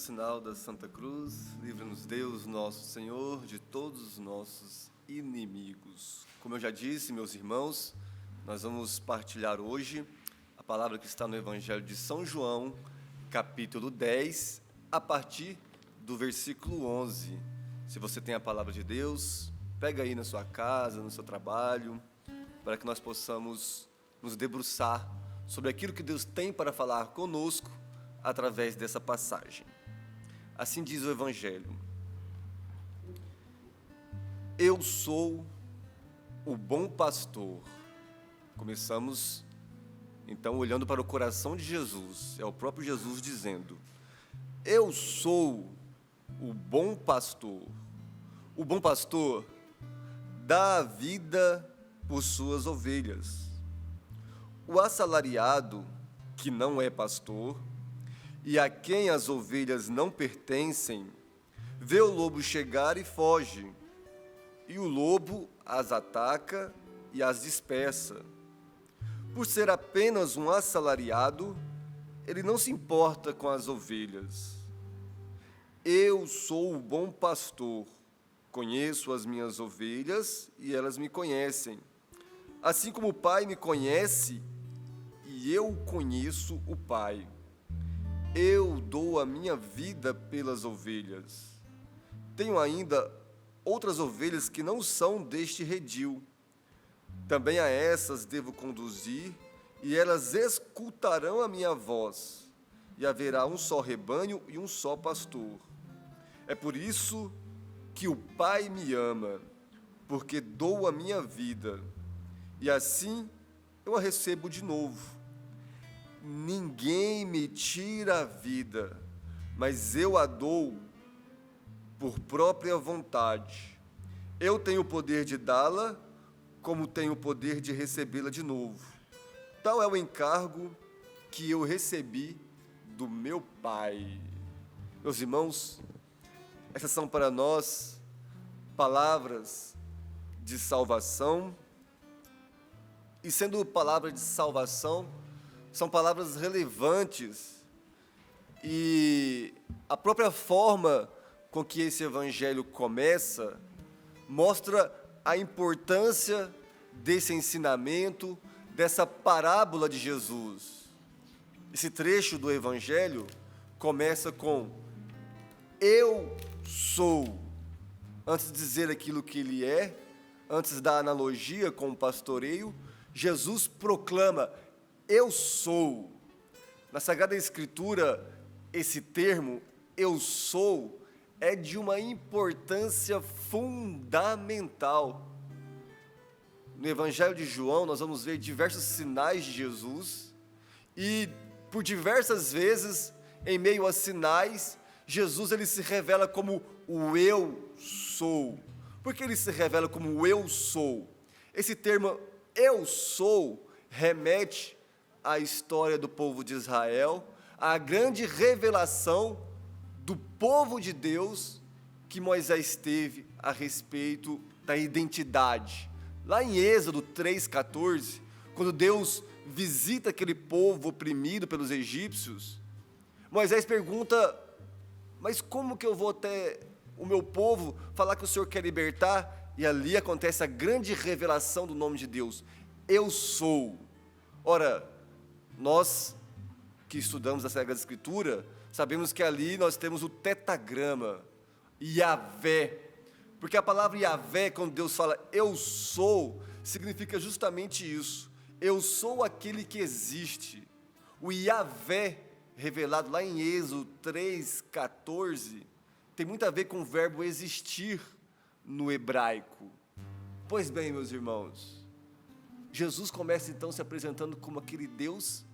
sinal da Santa Cruz, livra-nos Deus, nosso Senhor, de todos os nossos inimigos. Como eu já disse, meus irmãos, nós vamos partilhar hoje a palavra que está no Evangelho de São João, capítulo 10, a partir do versículo 11. Se você tem a palavra de Deus, pega aí na sua casa, no seu trabalho, para que nós possamos nos debruçar sobre aquilo que Deus tem para falar conosco através dessa passagem. Assim diz o Evangelho: Eu sou o bom pastor. Começamos, então, olhando para o coração de Jesus. É o próprio Jesus dizendo: Eu sou o bom pastor. O bom pastor dá a vida por suas ovelhas. O assalariado, que não é pastor, e a quem as ovelhas não pertencem, vê o lobo chegar e foge, e o lobo as ataca e as dispersa. Por ser apenas um assalariado, ele não se importa com as ovelhas. Eu sou o bom pastor, conheço as minhas ovelhas e elas me conhecem. Assim como o Pai me conhece e eu conheço o Pai. Eu dou a minha vida pelas ovelhas. Tenho ainda outras ovelhas que não são deste redil. Também a essas devo conduzir, e elas escutarão a minha voz, e haverá um só rebanho e um só pastor. É por isso que o Pai me ama, porque dou a minha vida, e assim eu a recebo de novo. Ninguém me tira a vida, mas eu a dou por própria vontade. Eu tenho o poder de dá-la, como tenho o poder de recebê-la de novo. Tal é o encargo que eu recebi do meu Pai. Meus irmãos, essas são para nós palavras de salvação, e sendo palavras de salvação, são palavras relevantes, e a própria forma com que esse evangelho começa mostra a importância desse ensinamento, dessa parábola de Jesus. Esse trecho do evangelho começa com eu sou. Antes de dizer aquilo que ele é, antes da analogia com o pastoreio, Jesus proclama: eu sou. Na Sagrada Escritura, esse termo, eu sou, é de uma importância fundamental. No Evangelho de João, nós vamos ver diversos sinais de Jesus, e por diversas vezes, em meio a sinais, Jesus ele se revela como o eu sou. Por que ele se revela como o eu sou? Esse termo eu sou remete à história do povo de Israel, à grande revelação do povo de Deus que Moisés teve a respeito da identidade. Lá em Êxodo 3,14, quando Deus visita aquele povo oprimido pelos egípcios, Moisés pergunta: mas como que eu vou até o meu povo falar que o Senhor quer libertar? E ali acontece a grande revelação do nome de Deus: eu sou. Ora, nós que estudamos a Sagrada Escritura, sabemos que ali nós temos o tetagrama, Yahvé, porque a palavra Yahvé, quando Deus fala eu sou, significa justamente isso: eu sou aquele que existe. O Yahvé, revelado lá em Êxodo 3,14, tem muito a ver com o verbo existir no hebraico. Pois bem, meus irmãos, Jesus começa então se apresentando como aquele Deus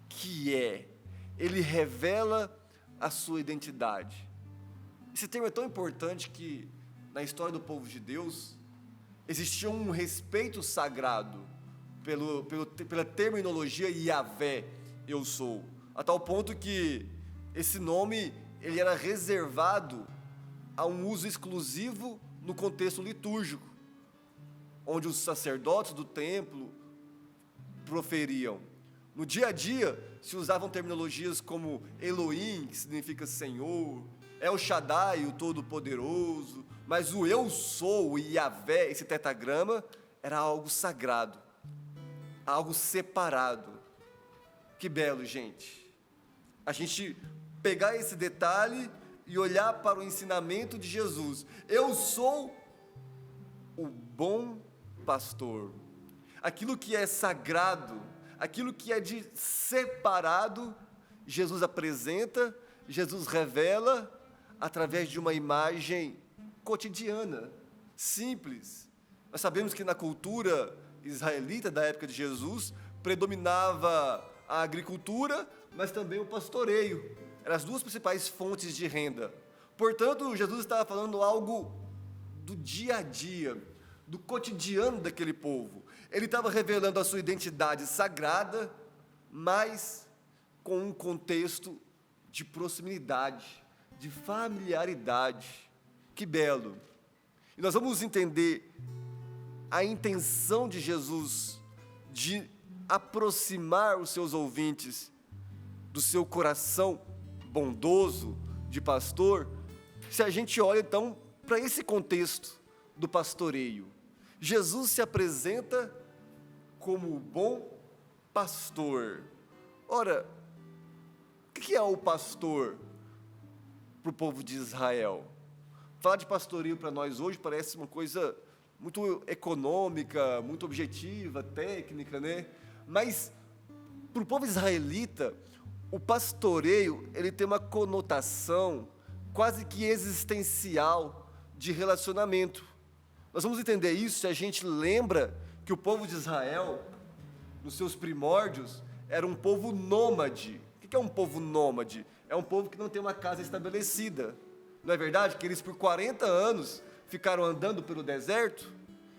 que é. Ele revela a sua identidade. Esse termo é tão importante que, na história do povo de Deus, existia um respeito sagrado pela terminologia Yahvé, eu sou, a tal ponto que esse nome ele era reservado a um uso exclusivo no contexto litúrgico, onde os sacerdotes do templo proferiam. No dia a dia, se usavam terminologias como Elohim, que significa Senhor, El Shaddai, o Todo-Poderoso, mas o Eu Sou, o Yahvé, esse tetragrama, era algo sagrado, algo separado. Que belo, gente. A gente pegar esse detalhe e olhar para o ensinamento de Jesus. Eu sou o bom pastor. Aquilo que é sagrado, aquilo que é de separado, Jesus apresenta, Jesus revela através de uma imagem cotidiana, simples. Nós sabemos que na cultura israelita da época de Jesus predominava a agricultura, mas também o pastoreio. Eram as duas principais fontes de renda. Portanto, Jesus estava falando algo do dia a dia, do cotidiano daquele povo. Ele estava revelando a sua identidade sagrada, mas com um contexto de proximidade, de familiaridade. Que belo! E nós vamos entender a intenção de Jesus de aproximar os seus ouvintes do seu coração bondoso de pastor, se a gente olha então para esse contexto do pastoreio. Jesus se apresenta como o bom pastor. Ora, o que é o pastor para o povo de Israel? Falar de pastoreio para nós hoje parece uma coisa muito econômica, muito objetiva, técnica, né? Mas para o povo israelita, o pastoreio, ele tem uma conotação quase que existencial de relacionamento. Nós vamos entender isso se a gente lembra que o povo de Israel, nos seus primórdios, era um povo nômade. O que é um povo nômade? É um povo que não tem uma casa estabelecida. Não é verdade? Que eles por 40 anos ficaram andando pelo deserto,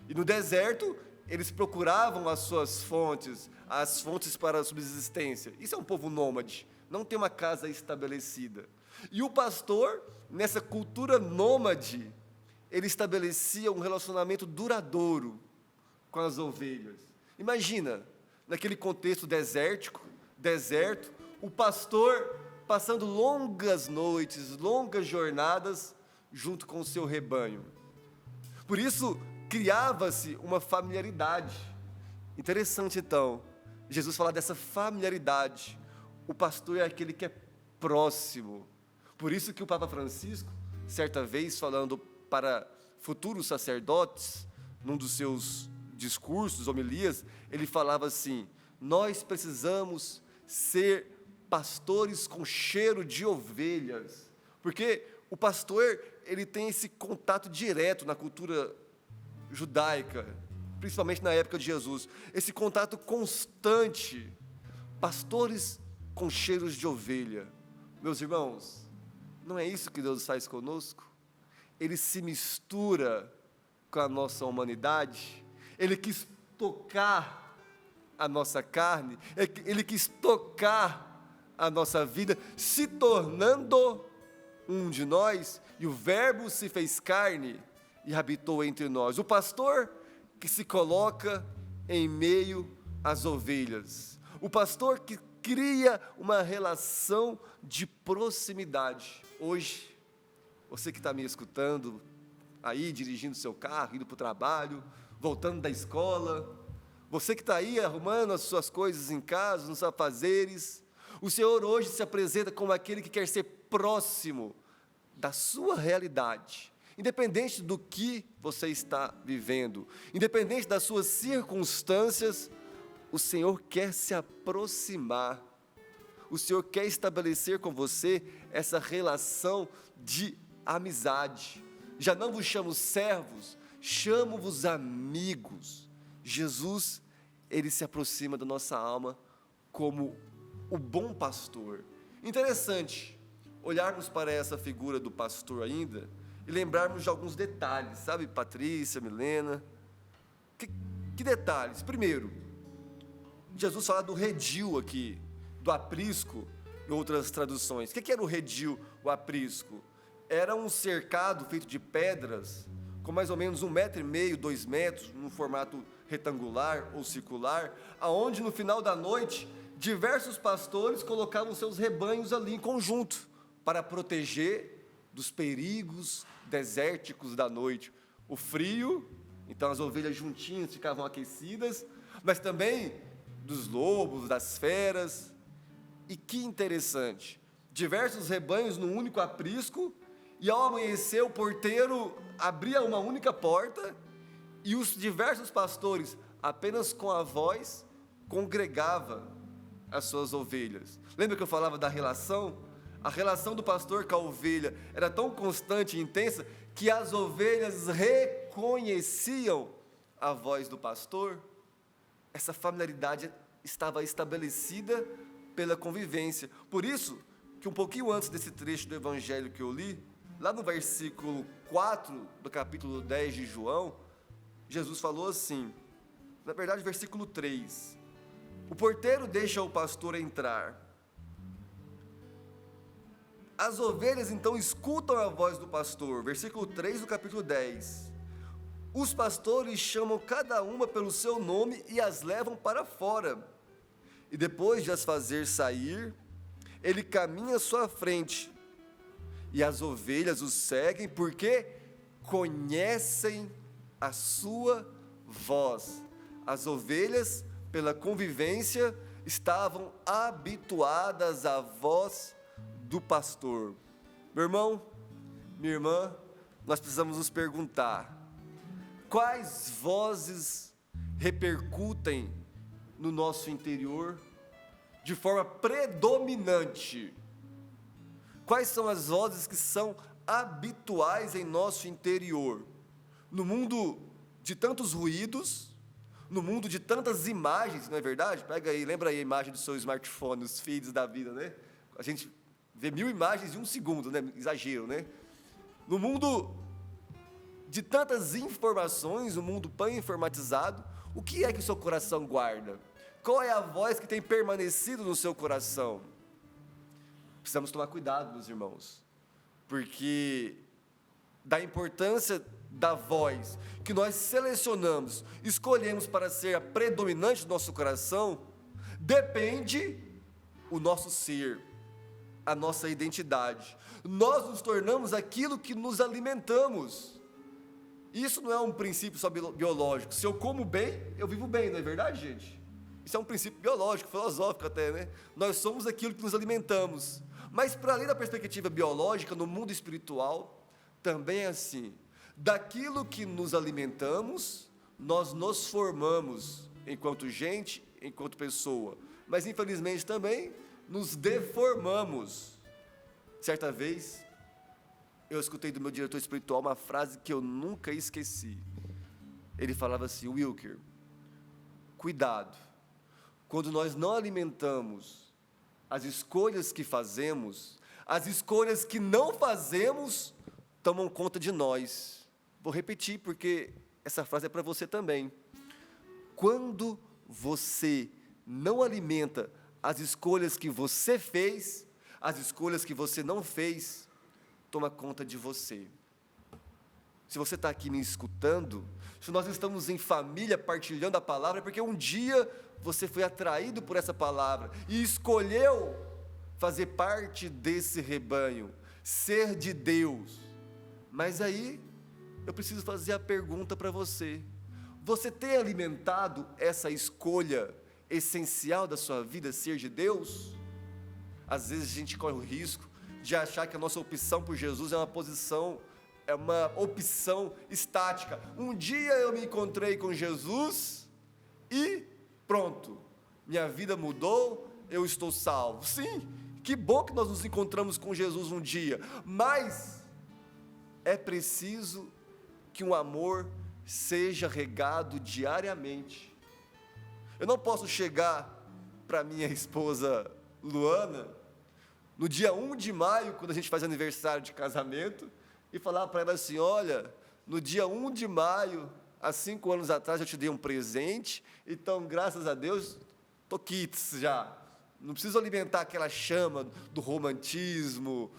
e no deserto eles procuravam as suas fontes, as fontes para a subsistência. Isso é um povo nômade, não tem uma casa estabelecida. E o pastor, nessa cultura nômade, ele estabelecia um relacionamento duradouro com as ovelhas. Imagina, naquele contexto deserto, o pastor passando longas noites, longas jornadas, junto com o seu rebanho. Por isso, criava-se uma familiaridade. Interessante, então, Jesus fala dessa familiaridade. O pastor é aquele que é próximo. Por isso que o Papa Francisco, certa vez, falando para futuros sacerdotes, num dos seus discursos, homilias, ele falava assim: nós precisamos ser pastores com cheiro de ovelhas, porque o pastor, ele tem esse contato direto na cultura judaica, principalmente na época de Jesus, esse contato constante, pastores com cheiros de ovelha. Meus irmãos, não é isso que Deus faz conosco? Ele se mistura com a nossa humanidade, Ele quis tocar a nossa carne, Ele quis tocar a nossa vida, se tornando um de nós, e o Verbo se fez carne e habitou entre nós. O pastor que se coloca em meio às ovelhas, o pastor que cria uma relação de proximidade. Hoje, você que está me escutando, aí dirigindo seu carro, indo para o trabalho, voltando da escola, você que está aí arrumando as suas coisas em casa, nos afazeres, o Senhor hoje se apresenta como aquele que quer ser próximo da sua realidade, independente do que você está vivendo, independente das suas circunstâncias, o Senhor quer se aproximar, o Senhor quer estabelecer com você essa relação de amizade. Já não vos chamo servos, chamo-vos amigos. Jesus, Ele se aproxima da nossa alma como o bom pastor. Interessante olharmos para essa figura do pastor ainda e lembrarmos de alguns detalhes, sabe, Patrícia, Milena? Que detalhes? Primeiro, Jesus fala do redil aqui, do aprisco, em outras traduções. O que era o redil, o aprisco? Era um cercado feito de pedras, com mais ou menos 1,5 metro, 2 metros, num formato retangular ou circular, aonde no final da noite diversos pastores colocavam seus rebanhos ali em conjunto, para proteger dos perigos desérticos da noite. O frio, então as ovelhas juntinhas ficavam aquecidas, mas também dos lobos, das feras. E que interessante, diversos rebanhos num único aprisco, e ao amanhecer o porteiro abria uma única porta, e os diversos pastores, apenas com a voz, congregava as suas ovelhas. Lembra que eu falava da relação? A relação do pastor com a ovelha era tão constante e intensa, que as ovelhas reconheciam a voz do pastor. Essa familiaridade estava estabelecida pela convivência. Por isso, que um pouquinho antes desse trecho do evangelho que eu li, lá no versículo 4 do capítulo 10 de João, Jesus falou assim, na verdade, versículo 3, o porteiro deixa o pastor entrar. As ovelhas então escutam a voz do pastor, versículo 3 do capítulo 10. Os pastores chamam cada uma pelo seu nome e as levam para fora. E depois de as fazer sair, ele caminha à sua frente, e as ovelhas o seguem, porque conhecem a sua voz. As ovelhas, pela convivência, estavam habituadas à voz do pastor. Meu irmão, minha irmã, nós precisamos nos perguntar, quais vozes repercutem no nosso interior de forma predominante? Quais são as vozes que são habituais em nosso interior? No mundo de tantos ruídos, no mundo de tantas imagens, não é verdade? Pega aí, lembra aí a imagem do seu smartphone, os feeds da vida, né? A gente vê 1000 imagens em um segundo, né? Exagero, né? No mundo de tantas informações, no mundo pan-informatizado, o que é que o seu coração guarda? Qual é a voz que tem permanecido no seu coração? Precisamos tomar cuidado, meus irmãos, porque da importância da voz que nós selecionamos, escolhemos para ser a predominante do nosso coração, depende o nosso ser, a nossa identidade. Nós nos tornamos aquilo que nos alimentamos. Isso não é um princípio só biológico. Se eu como bem, eu vivo bem, não é verdade, gente? Isso é um princípio biológico, filosófico até, né? Nós somos aquilo que nos alimentamos. Mas para além da perspectiva biológica, no mundo espiritual, também é assim. Daquilo que nos alimentamos, nós nos formamos enquanto gente, enquanto pessoa. Mas infelizmente também nos deformamos. Certa vez, eu escutei do meu diretor espiritual uma frase que eu nunca esqueci. Ele falava assim: Wilker, cuidado, quando nós não alimentamos as escolhas que fazemos, as escolhas que não fazemos tomam conta de nós. Vou repetir, porque essa frase é para você também. Quando você não alimenta as escolhas que você fez, as escolhas que você não fez, toma conta de você. Se você está aqui me escutando, se nós estamos em família partilhando a palavra, é porque um dia você foi atraído por essa palavra e escolheu fazer parte desse rebanho, ser de Deus. Mas aí, eu preciso fazer a pergunta para você: você tem alimentado essa escolha essencial da sua vida, ser de Deus? Às vezes a gente corre o risco de achar que a nossa opção por Jesus é uma opção estática. Um dia eu me encontrei com Jesus e pronto, minha vida mudou, eu estou salvo. Sim, que bom que nós nos encontramos com Jesus um dia, mas é preciso que um amor seja regado diariamente. Eu não posso chegar para minha esposa Luana no dia 1 de maio, quando a gente faz aniversário de casamento, e falar para ela assim: olha, no dia 1 de maio, há 5 anos atrás eu te dei um presente, então graças a Deus, tô quites já. Não preciso alimentar aquela chama do romantismo,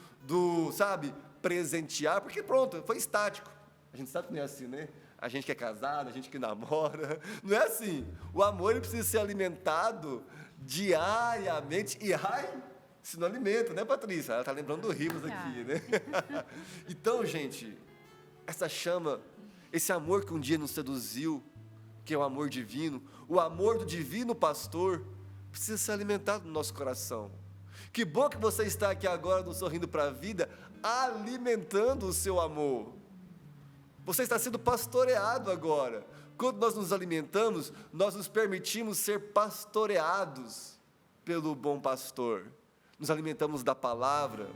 presentear, porque pronto, foi estático. A gente sabe que não é assim, né? a gente que é casado, a gente que namora. Não é assim. O amor ele precisa ser alimentado diariamente. E se não alimenta, né, Patrícia? Ela está lembrando do Rimos aqui, né? Então, gente, essa chama, esse amor que um dia nos seduziu, que é o amor divino, o amor do divino pastor, precisa ser alimentado no nosso coração. Que bom que você está aqui agora no Sorrindo para a Vida, alimentando o seu amor. Você está sendo pastoreado agora. Quando nós nos alimentamos, nós nos permitimos ser pastoreados pelo bom pastor. Nos alimentamos da palavra,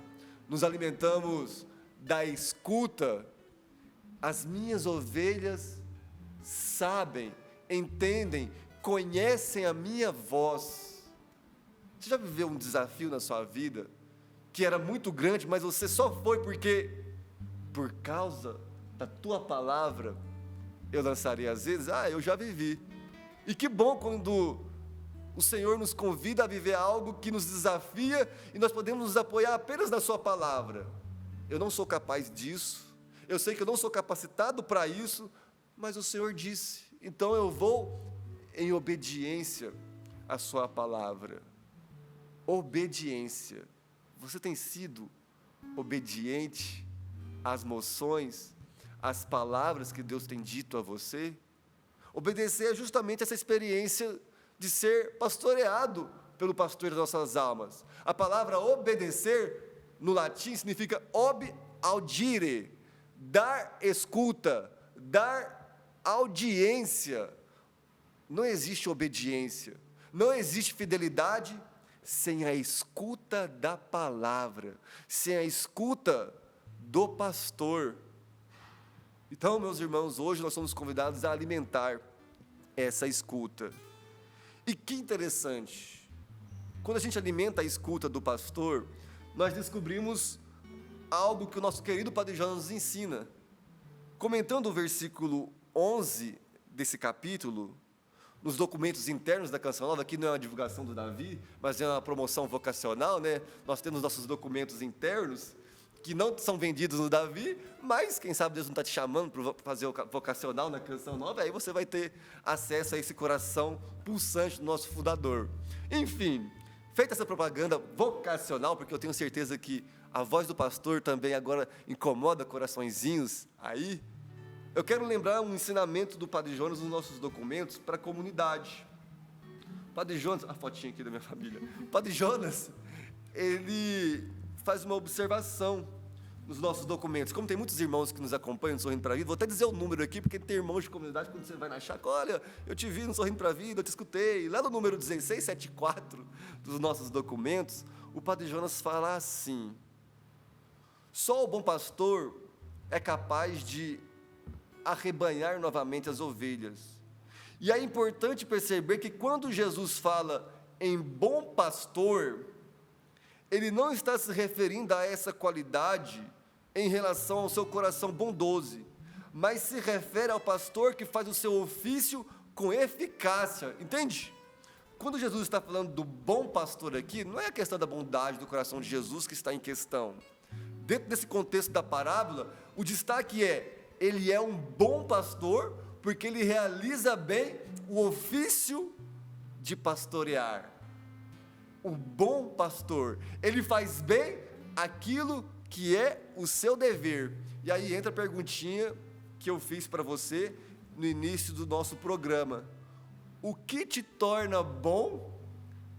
nos alimentamos da escuta. As minhas ovelhas sabem, entendem, conhecem a minha voz. Você já viveu um desafio na sua vida que era muito grande, mas você só foi porque, por causa da tua palavra, eu lançaria às vezes, eu já vivi. E que bom quando o Senhor nos convida a viver algo que nos desafia e nós podemos nos apoiar apenas na sua palavra. Eu não sou capaz disso, eu sei que eu não sou capacitado para isso, mas o Senhor disse, então eu vou em obediência à sua palavra. Obediência. Você tem sido obediente às moções, às palavras que Deus tem dito a você? Obedecer é justamente essa experiência de ser pastoreado pelo pastor das nossas almas. A palavra obedecer, no latim, significa ob audire, dar escuta, dar audiência. Não existe obediência, não existe fidelidade sem a escuta da palavra, sem a escuta do pastor. Então, meus irmãos, hoje nós somos convidados a alimentar essa escuta. E que interessante, quando a gente alimenta a escuta do pastor, nós descobrimos algo que o nosso querido Padre Jonas nos ensina. Comentando o versículo 11 desse capítulo, nos documentos internos da Canção Nova, aqui não é uma divulgação do Davi, mas é uma promoção vocacional, né? Nós temos nossos documentos internos, que não são vendidos no Davi, mas quem sabe Deus não está te chamando para fazer o vocacional na Canção Nova, aí você vai ter acesso a esse coração pulsante do nosso fundador. Enfim, feita essa propaganda vocacional, porque eu tenho certeza que a voz do pastor também agora incomoda coraçõezinhos aí, eu quero lembrar um ensinamento do Padre Jonas nos nossos documentos para a comunidade. O Padre Jonas, a fotinha aqui da minha família, o Padre Jonas, ele faz uma observação nos nossos documentos. Como tem muitos irmãos que nos acompanham no Sorrindo para a Vida, vou até dizer o número aqui, porque tem irmãos de comunidade, quando você vai na chácara, olha, eu te vi no Sorrindo para a Vida, eu te escutei. Lá no número 1674 dos nossos documentos, o Padre Jonas fala assim: só o bom pastor é capaz de arrebanhar novamente as ovelhas. E é importante perceber que quando Jesus fala em bom pastor, ele não está se referindo a essa qualidade em relação ao seu coração bondoso, mas se refere ao pastor que faz o seu ofício com eficácia, entende? Quando Jesus está falando do bom pastor aqui, não é a questão da bondade do coração de Jesus que está em questão. Dentro desse contexto da parábola, o destaque é, ele é um bom pastor, porque ele realiza bem o ofício de pastorear. O bom pastor, ele faz bem aquilo que é o seu dever. E aí entra a perguntinha que eu fiz para você no início do nosso programa. O que te torna bom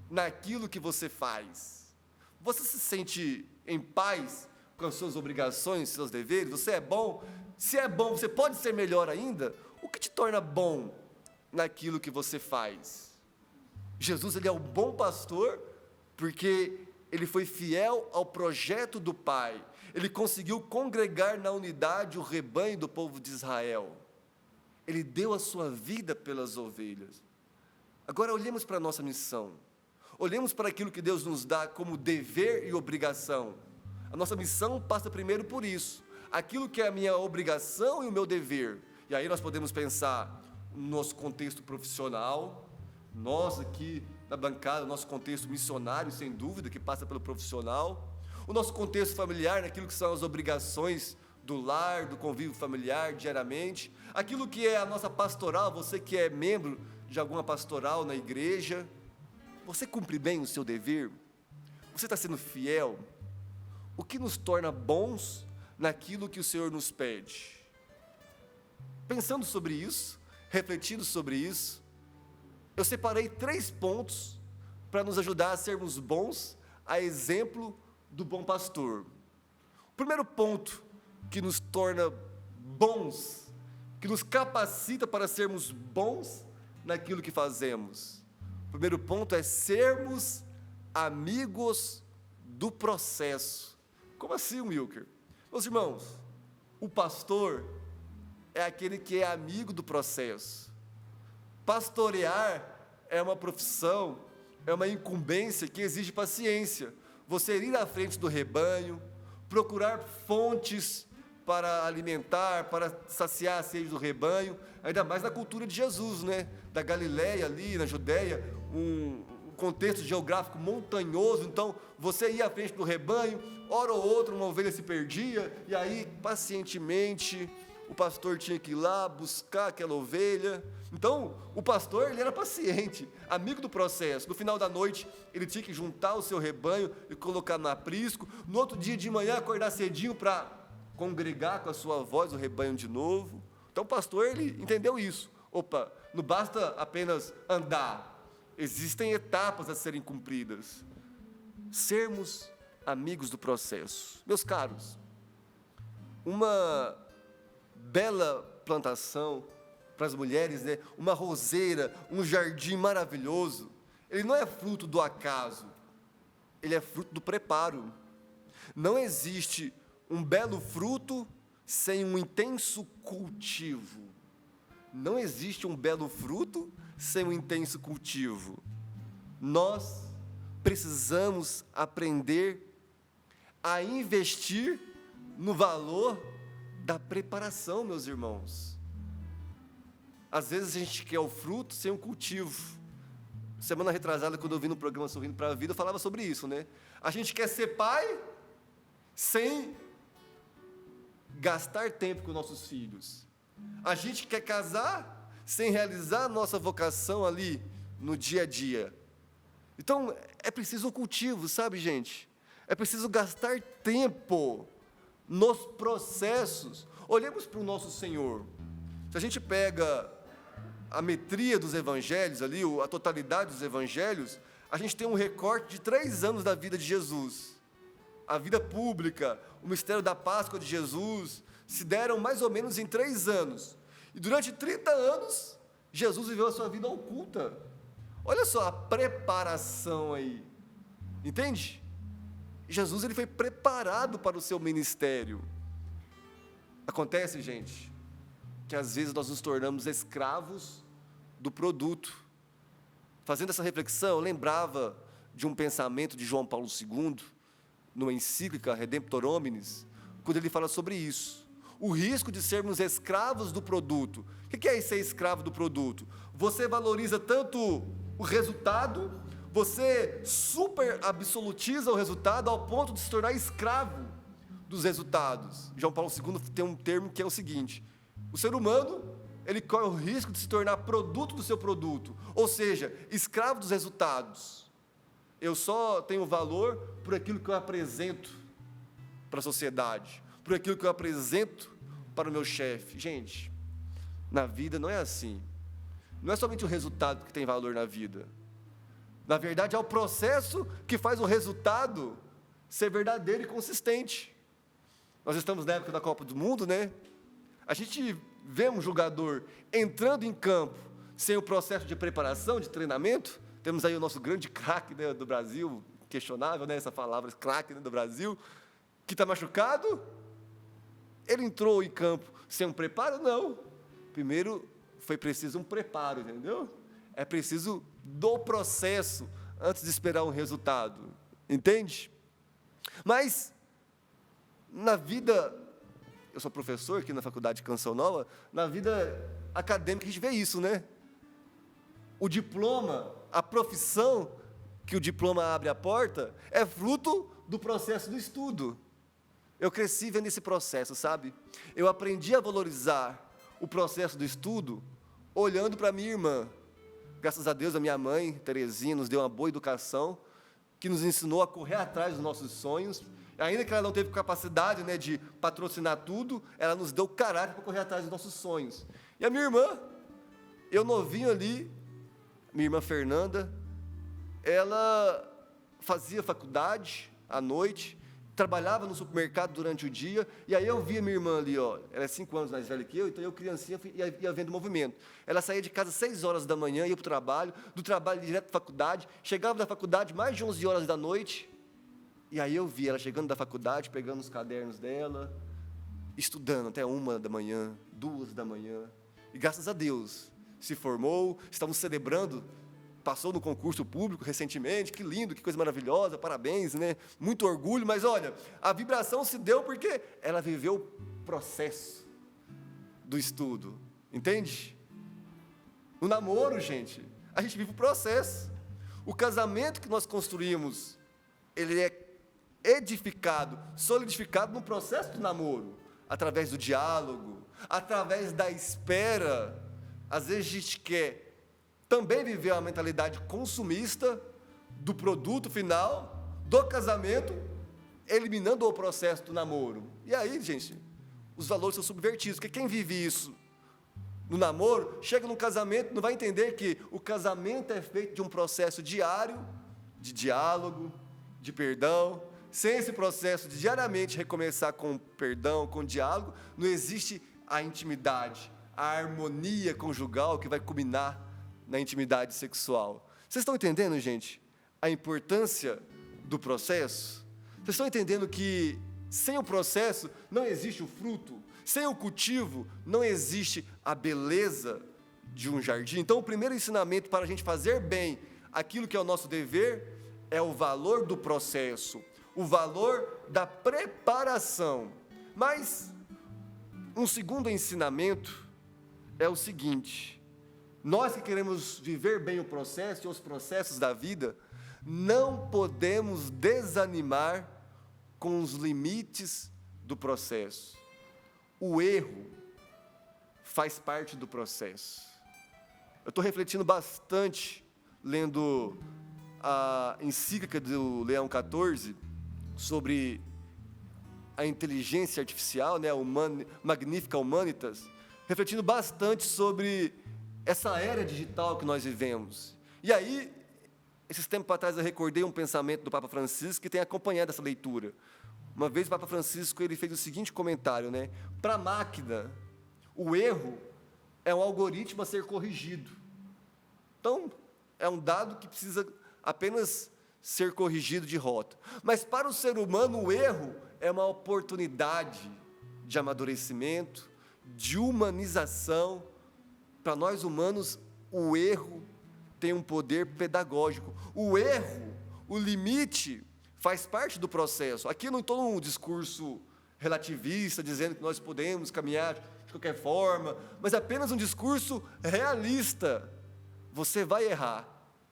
naquilo que você faz? Você se sente em paz com as suas obrigações, seus deveres? Você é bom? Se é bom, você pode ser melhor ainda? O que te torna bom naquilo que você faz? Jesus, ele é o bom pastor porque ele foi fiel ao projeto do Pai. Ele conseguiu congregar na unidade o rebanho do povo de Israel. Ele deu a sua vida pelas ovelhas. Agora olhemos para a nossa missão. Olhemos para aquilo que Deus nos dá como dever e obrigação. A nossa missão passa primeiro por isso. Aquilo que é a minha obrigação e o meu dever. E aí nós podemos pensar no nosso contexto profissional, nós aqui na bancada, nosso contexto missionário, sem dúvida, que passa pelo profissional, o nosso contexto familiar, naquilo que são as obrigações do lar, do convívio familiar diariamente, aquilo que é a nossa pastoral, você que é membro de alguma pastoral na igreja, você cumpre bem o seu dever? Você está sendo fiel? O que nos torna bons naquilo que o Senhor nos pede? Pensando sobre isso, refletindo sobre isso, eu separei 3 pontos para nos ajudar a sermos bons, a exemplo do bom pastor. O primeiro ponto que nos torna bons, que nos capacita para sermos bons naquilo que fazemos. O primeiro ponto é sermos amigos do processo. Como assim, Wilker? Meus irmãos, o pastor é aquele que é amigo do processo. Pastorear é uma profissão, é uma incumbência que exige paciência. Você ir à frente do rebanho, procurar fontes para alimentar, para saciar a sede do rebanho, ainda mais na cultura de Jesus, né? Da Galileia ali, na Judéia, um contexto geográfico montanhoso, então você ia à frente do rebanho, hora ou outra uma ovelha se perdia, e aí pacientemente o pastor tinha que ir lá buscar aquela ovelha. Então o pastor, ele era paciente, amigo do processo. No final da noite ele tinha que juntar o seu rebanho e colocar no aprisco, no outro dia de manhã acordar cedinho para congregar com a sua voz o rebanho de novo. Então o pastor, ele entendeu isso. Opa, não basta apenas andar, existem etapas a serem cumpridas. Sermos amigos do processo. Meus caros, uma bela plantação para as mulheres, né? Uma roseira, um jardim maravilhoso, ele não é fruto do acaso, ele é fruto do preparo. Não existe um belo fruto sem um intenso cultivo. Não existe um belo fruto sem um intenso cultivo. Nós precisamos aprender a investir no valor da preparação, meus irmãos. Às vezes a gente quer o fruto sem o cultivo. Semana retrasada, quando eu vi no programa Sorrindo para a Vida, eu falava sobre isso, né? A gente quer ser pai sem gastar tempo com nossos filhos. A gente quer casar sem realizar a nossa vocação ali no dia a dia. Então, é preciso um cultivo, sabe, gente? É preciso gastar tempo nos processos. Olhemos para o nosso Senhor. Se a gente pega a metria dos evangelhos ali, a totalidade dos evangelhos, a gente tem um recorte de 3 anos da vida de Jesus. A vida pública, o mistério da Páscoa de Jesus, se deram mais ou menos em 3 anos. E durante 30 anos, Jesus viveu a sua vida oculta. Olha só a preparação aí. Entende? Jesus, ele foi preparado para o seu ministério. Acontece, gente, que às vezes nós nos tornamos escravos do produto. Fazendo essa reflexão, eu lembrava de um pensamento de João Paulo II, numa encíclica Redemptor Hominis, quando ele fala sobre isso. O risco de sermos escravos do produto. O que é ser escravo do produto? Você valoriza tanto o resultado, você super absolutiza o resultado ao ponto de se tornar escravo dos resultados. João Paulo II tem um termo que é o seguinte: o ser humano, ele corre o risco de se tornar produto do seu produto, ou seja, escravo dos resultados. Eu só tenho valor por aquilo que eu apresento para a sociedade, por aquilo que eu apresento para o meu chefe. Gente, na vida não é assim. Não é somente o resultado que tem valor na vida. Na verdade, é o processo que faz o resultado ser verdadeiro e consistente. Nós estamos na época da Copa do Mundo, né? A gente vê um jogador entrando em campo sem o processo de preparação, de treinamento. Temos aí o nosso grande craque, né, do Brasil, questionável, né, essa palavra, craque, né, do Brasil, que está machucado. Ele entrou em campo sem um preparo? Não. Primeiro foi preciso um preparo, entendeu? É preciso do processo antes de esperar um resultado, entende? Mas, na vida, eu sou professor aqui na Faculdade de Canção Nova, na vida acadêmica a gente vê isso, né? O diploma, a profissão que o diploma abre a porta, é fruto do processo do estudo. eu cresci vendo esse processo, sabe? Eu aprendi a valorizar o processo do estudo olhando para minha irmã. Graças a Deus, a minha mãe, Terezinha, nos deu uma boa educação, que nos ensinou a correr atrás dos nossos sonhos. Ainda que ela não teve capacidade, né, de patrocinar tudo, ela nos deu caráter para correr atrás dos nossos sonhos. E a minha irmã, eu novinho ali, minha irmã Fernanda, ela fazia faculdade à noite, trabalhava no supermercado durante o dia, e aí eu via minha irmã ali, ó, ela é 5 anos mais velha que eu, então eu, criancinha, ia vendo movimento. Ela saía de casa às 6 horas da manhã, ia para o trabalho, do trabalho direto para a faculdade, chegava da faculdade mais de 11 horas da noite, e aí eu via ela chegando da faculdade, pegando os cadernos dela, estudando até 1 da manhã, 2 da manhã, e graças a Deus, se formou, estamos celebrando, passou no concurso público recentemente, que lindo, que coisa maravilhosa, parabéns, né? Muito orgulho, mas olha, a vibração se deu porque ela viveu o processo do estudo, entende? No namoro, gente, a gente vive o processo. O casamento que nós construímos, ele é edificado, solidificado no processo do namoro, através do diálogo, através da espera. Às vezes a gente quer também viver uma mentalidade consumista do produto final, do casamento, eliminando o processo do namoro. E aí, gente, os valores são subvertidos, porque quem vive isso no namoro, chega no casamento, não vai entender que o casamento é feito de um processo diário, de diálogo, de perdão. Sem esse processo de diariamente recomeçar com perdão, com diálogo, não existe a intimidade, a harmonia conjugal que vai culminar na intimidade sexual. Vocês estão entendendo, gente, a importância do processo? Vocês estão entendendo que sem o processo não existe o fruto? Sem o cultivo não existe a beleza de um jardim? Então, o primeiro ensinamento para a gente fazer bem aquilo que é o nosso dever é o valor do processo, o valor da preparação. Mas um segundo ensinamento é o seguinte: nós que queremos viver bem o processo e os processos da vida, não podemos desanimar com os limites do processo. O erro faz parte do processo. Eu estou refletindo bastante, lendo a encíclica do Leão XIV, sobre a inteligência artificial, né, Magnifica Humanitas, refletindo bastante sobre essa era digital que nós vivemos. E aí, esses tempos atrás eu recordei um pensamento do Papa Francisco que tem acompanhado essa leitura. Uma vez o Papa Francisco ele fez o seguinte comentário, né? Para a máquina, o erro é um algoritmo a ser corrigido. Então, é um dado que precisa apenas ser corrigido de rota. Mas para o ser humano, o erro é uma oportunidade de amadurecimento, de humanização. Para nós humanos, o erro tem um poder pedagógico. O erro, o limite, faz parte do processo. Aqui eu não estou num discurso relativista, dizendo que nós podemos caminhar de qualquer forma, mas apenas um discurso realista. Você vai errar,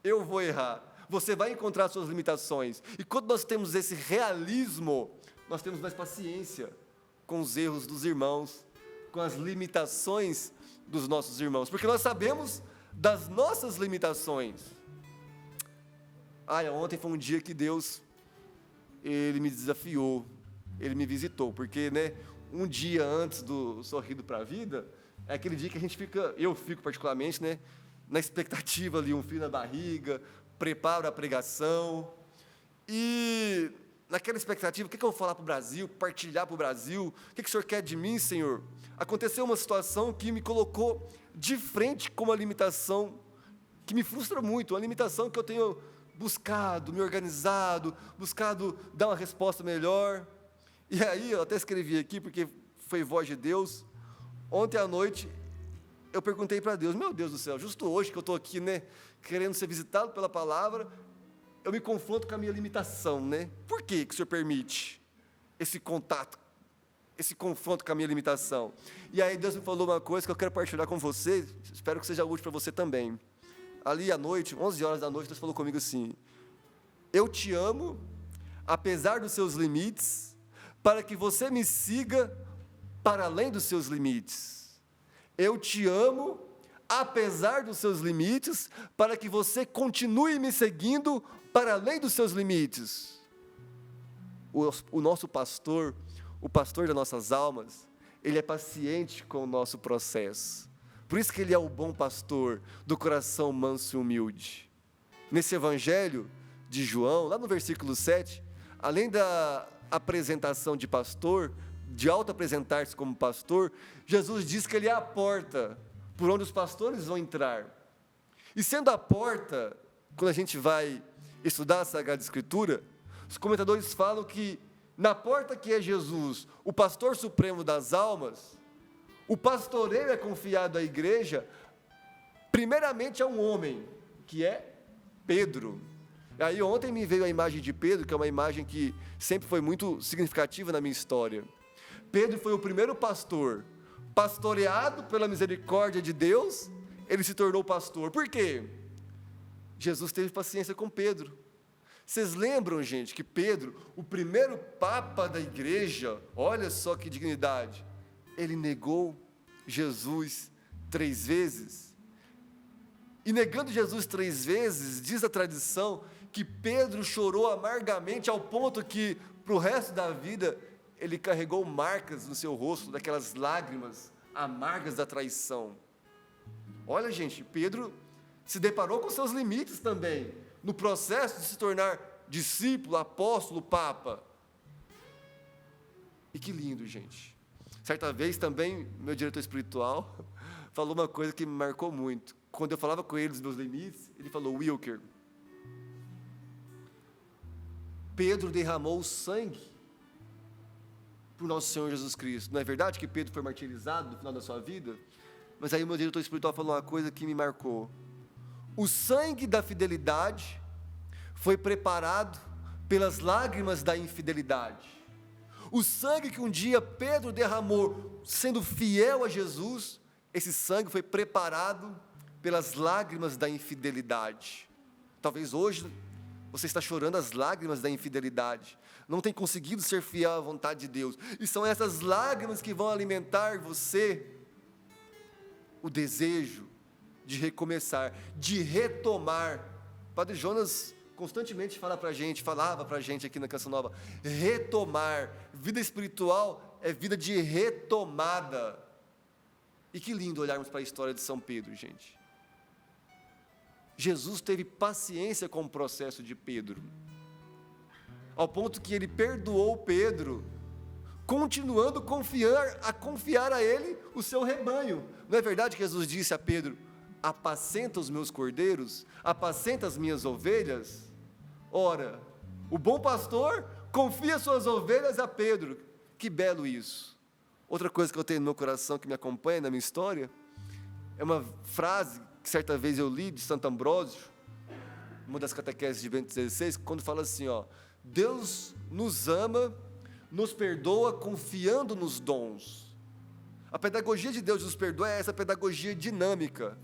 eu vou errar, você vai encontrar suas limitações. E quando nós temos esse realismo, nós temos mais paciência com os erros dos irmãos, com as limitações dos nossos irmãos, porque nós sabemos das nossas limitações. Ontem foi um dia que Deus, Ele me desafiou, Ele me visitou, porque, né, um dia antes do Sorrindo para a Vida, é aquele dia que a gente fica, eu fico particularmente, né, na expectativa ali, um frio na barriga, preparo a pregação, e naquela expectativa, o que eu vou falar para o Brasil, partilhar para o Brasil, o que o Senhor quer de mim, Senhor? Aconteceu uma situação que me colocou de frente com uma limitação que me frustra muito, uma limitação que eu tenho buscado, me organizado, buscado dar uma resposta melhor. E aí, eu até escrevi aqui, porque foi voz de Deus, ontem à noite, eu perguntei para Deus, meu Deus do céu, justo hoje que eu estou aqui, né, querendo ser visitado pela palavra, eu me confronto com a minha limitação, né? Por que o Senhor permite esse contato, esse confronto com a minha limitação? E aí Deus me falou uma coisa que eu quero partilhar com você, espero que seja útil para você também. Ali à noite, 11 horas da noite, Deus falou comigo assim: eu te amo, apesar dos seus limites, para que você me siga para além dos seus limites. Eu te amo, apesar dos seus limites, para que você continue me seguindo para além dos seus limites. O nosso pastor, o pastor das nossas almas, ele é paciente com o nosso processo. Por isso que ele é o bom pastor do coração manso e humilde. Nesse evangelho de João, lá no versículo 7, além da apresentação de pastor, de auto-apresentar-se como pastor, Jesus diz que ele é a porta por onde os pastores vão entrar. E sendo a porta, quando a gente vai estudar a Sagrada Escritura, os comentadores falam que na porta que é Jesus, o pastor supremo das almas, o pastoreio é confiado à igreja, primeiramente a um homem, que é Pedro. Aí ontem me veio a imagem de Pedro, que é uma imagem que sempre foi muito significativa na minha história. Pedro foi o primeiro pastor, pastoreado pela misericórdia de Deus, ele se tornou pastor. Por quê? Jesus teve paciência com Pedro. Vocês lembram, gente, que Pedro, o primeiro papa da igreja, olha só que dignidade, ele negou Jesus 3 vezes. E negando Jesus 3 vezes, diz a tradição que Pedro chorou amargamente ao ponto que, para o resto da vida, ele carregou marcas no seu rosto, daquelas lágrimas amargas da traição. Olha, gente, Pedro se deparou com seus limites também, no processo de se tornar discípulo, apóstolo, papa. E que lindo, gente. Certa vez também, meu diretor espiritual falou uma coisa que me marcou muito. Quando eu falava com ele dos meus limites, ele falou: Wilker, Pedro derramou o sangue por nosso Senhor Jesus Cristo. Não é verdade que Pedro foi martirizado no final da sua vida? Mas aí o meu diretor espiritual falou uma coisa que me marcou. O sangue da fidelidade foi preparado pelas lágrimas da infidelidade. O sangue que um dia Pedro derramou, sendo fiel a Jesus, esse sangue foi preparado pelas lágrimas da infidelidade. Talvez hoje você está chorando as lágrimas da infidelidade, não tem conseguido ser fiel à vontade de Deus, e são essas lágrimas que vão alimentar você o desejo de recomeçar, de retomar. Padre Jonas constantemente falava para a gente aqui na Canção Nova, retomar. Vida espiritual é vida de retomada. E que lindo olharmos para a história de São Pedro, gente. Jesus teve paciência com o processo de Pedro, ao ponto que ele perdoou Pedro, continuando a confiar a ele o seu rebanho. Não é verdade que Jesus disse a Pedro: apacenta os meus cordeiros, apacenta as minhas ovelhas? Ora, o bom pastor confia suas ovelhas a Pedro. Que belo isso. Outra coisa que eu tenho no meu coração, que me acompanha na minha história, é uma frase que certa vez eu li de Santo Ambrósio, uma das catequeses de Bento XVI, quando fala assim, Deus nos ama, nos perdoa confiando nos dons. A pedagogia de Deus nos perdoa é essa pedagogia dinâmica.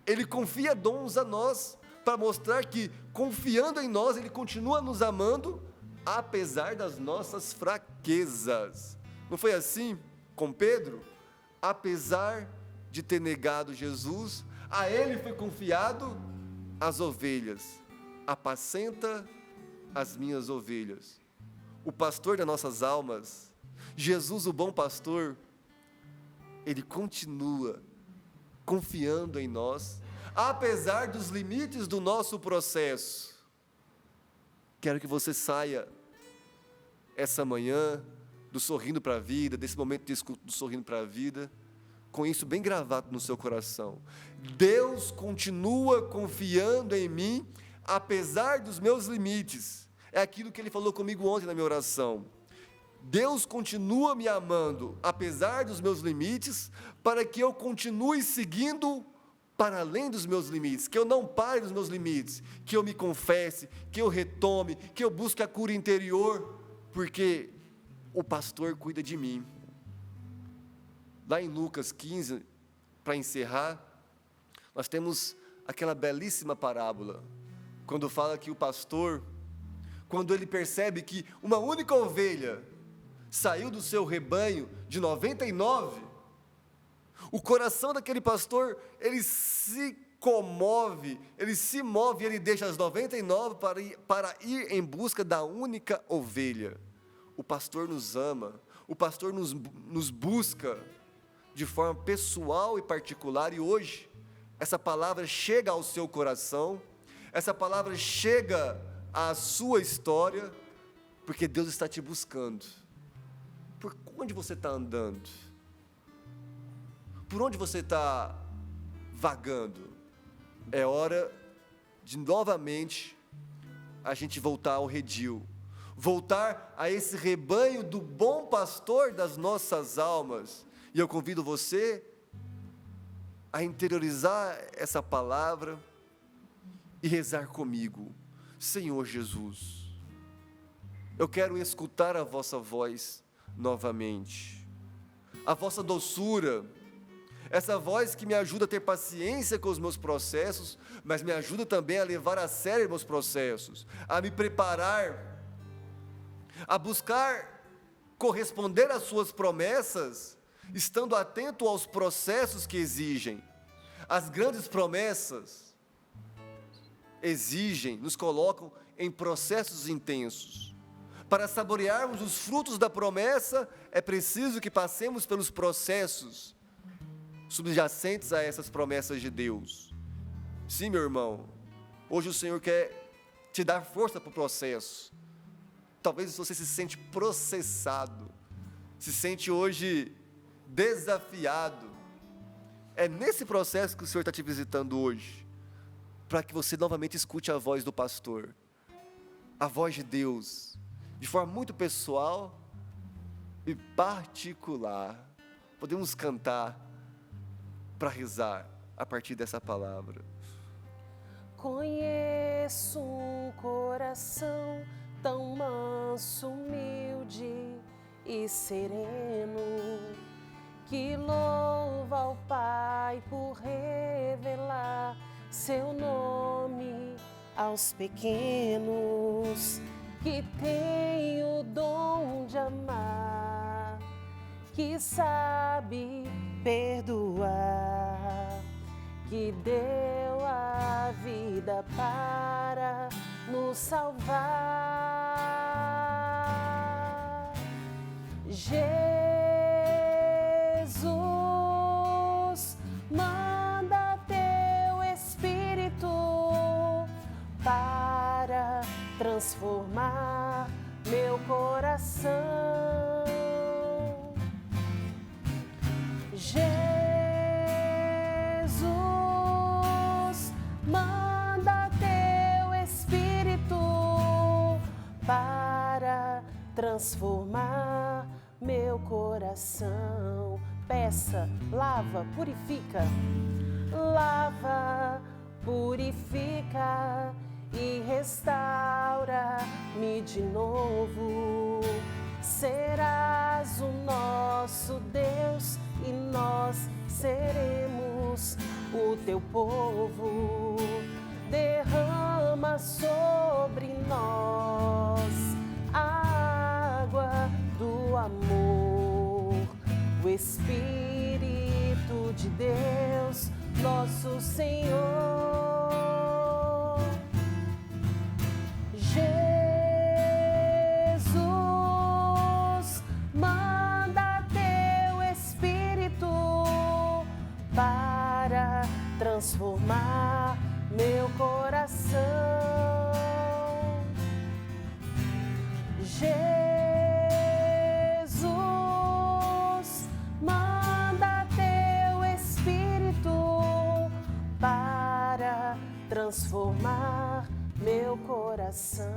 Ele confia dons a nós para mostrar que, confiando em nós, Ele continua nos amando, apesar das nossas fraquezas. Não foi assim com Pedro? Apesar de ter negado Jesus, a ele foi confiado as ovelhas. Apacenta as minhas ovelhas. O pastor das nossas almas, Jesus, o bom pastor, ele continua confiando em nós, apesar dos limites do nosso processo. Quero que você saia essa manhã do Sorrindo para a Vida, desse momento do Sorrindo para a Vida, com isso bem gravado no seu coração. Deus continua confiando em mim, apesar dos meus limites. É aquilo que Ele falou comigo ontem na minha oração. Deus continua me amando, apesar dos meus limites, para que eu continue seguindo para além dos meus limites, que eu não pare nos meus limites, que eu me confesse, que eu retome, que eu busque a cura interior, porque o pastor cuida de mim. Lá em Lucas 15, para encerrar, nós temos aquela belíssima parábola, quando fala que o pastor, quando ele percebe que uma única ovelha saiu do seu rebanho de 99, o coração daquele pastor, ele se comove, ele se move, ele deixa as 99 para ir em busca da única ovelha. O pastor nos ama, o pastor nos busca de forma pessoal e particular, e hoje, essa palavra chega ao seu coração, essa palavra chega à sua história, porque Deus está te buscando. Por onde você está andando? Por onde você está vagando? É hora de novamente a gente voltar ao redil, voltar a esse rebanho do bom pastor das nossas almas. E eu convido você a interiorizar essa palavra e rezar comigo. Senhor Jesus, eu quero escutar a vossa voz novamente, a vossa doçura, essa voz que me ajuda a ter paciência com os meus processos, mas me ajuda também a levar a sério meus processos, a me preparar, a buscar corresponder às suas promessas, estando atento aos processos que exigem. As grandes promessas exigem, nos colocam em processos intensos. Para saborearmos os frutos da promessa, é preciso que passemos pelos processos subjacentes a essas promessas de Deus. Sim, meu irmão, hoje o Senhor quer te dar força para o processo. Talvez você se sente processado, se sente hoje desafiado. É nesse processo que o Senhor está te visitando hoje, para que você novamente escute a voz do pastor, a voz de Deus, de forma muito pessoal e particular. Podemos cantar para rezar a partir dessa palavra. Conheço um coração tão manso, humilde e sereno, que louva ao Pai por revelar seu nome aos pequenos, que tem o dom de amar, que sabe perdoar, que deu a vida para nos salvar. Jesus, manda teu Espírito para transformar meu coração. Jesus, manda teu Espírito para transformar meu coração. Peça, lava, purifica. Lava, purifica e restaura-me de novo. Serás o nosso Deus e nós seremos o teu povo. Derrama sobre nós a água do amor, o Espírito de Deus, nosso Senhor. Jesus, manda teu Espírito para transformar meu coração. Jesus, manda teu Espírito para transformar meu coração.